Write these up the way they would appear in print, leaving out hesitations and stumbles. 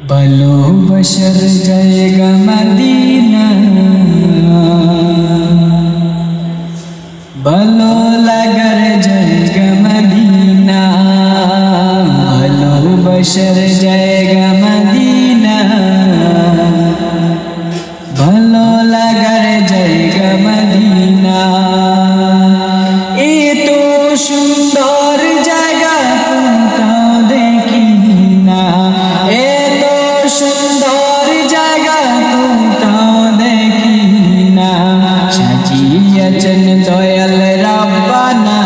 ভালোবাসার জায়গা মদিনা, ভালো লাগার জায়গা মদিনা, ভালোবাসার জায়গা মদিনা, ভালো লাগার জায়গা মদিনা। এত সুন্দর জায়গা কোথাও দেখি না, এত সুন্দর জায়গা কোথাও দেখি না। সাজিয়েছেন দয়াল রাব্বানা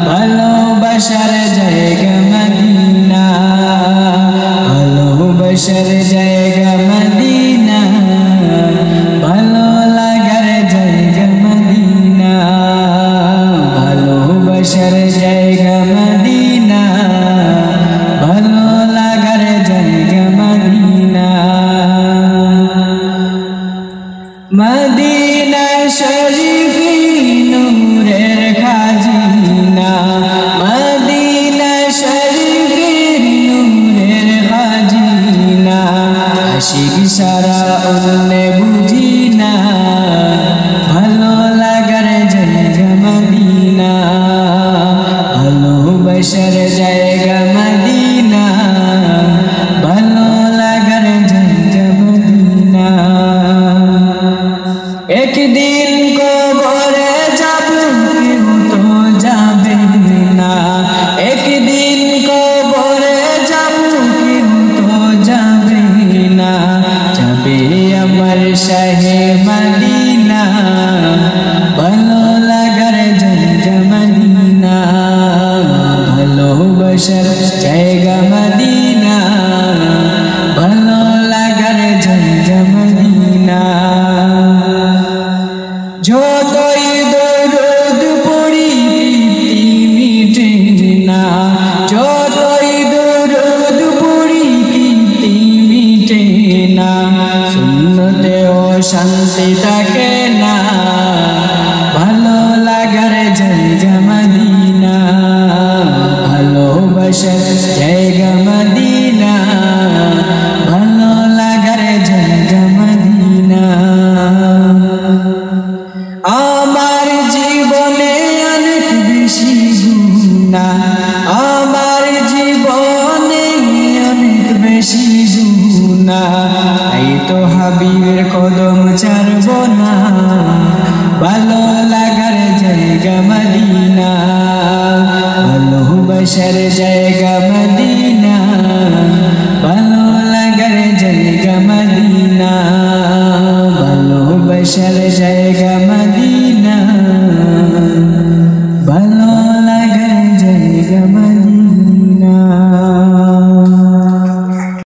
ভালোবাসার জায়গা মদিনা, ভালোবাসার জায়গা মদিনা, ভালো লাগার জায়গা মদিনা, ভালোবাসার জায়গা মদিনা, ভালো লাগার জায়গা মদিনা। মদিনা শরীফে নূরের খাজিনা, মদিনা শরীফে নূরের খাজিনা। আশিক সারা অন্য বুঝি না, ভালো লাগার জায়গা মদিনা, ভালোবাসার জায়গা মদিনা, ভালো লাগার জায়গা মদিনা। একদিন কবরে যাব কেউ তো যাবে না, একদিন কবরে যাব কেউ তো যাবে না। যাবে আমার শাহে মদিনা, ভালো লাগার জায়গা মদিনা, ভালোবাসার জায়গা মদিনা, ভালো লাগার জায়গা মদিনা। যতই দরুদ পড়ি তৃপ্তি মিটে না, যতই দরুদ পড়ি তৃপ্তি মিটে না। সুন্নতেও শান্তি থাকে না, ভালো লাগার জায়গা মদিনা, ভালোবাসার জায়গা মদিনা, ভালো লাগার জায়গা মদিনা। আমার জীবনে অনেক বেশি গুনাহ, আমার জীবনে অনেক বেশি গুনাহ। তাই তো হাবিবের কদম ছাড়ব না, ভালো লাগার জায়গা মদিনা, ভালোবাসার জায়গা মদিনা, ভালো লাগার জায়গা মদিনা, ভালোবাসার জায়গা মদিনা।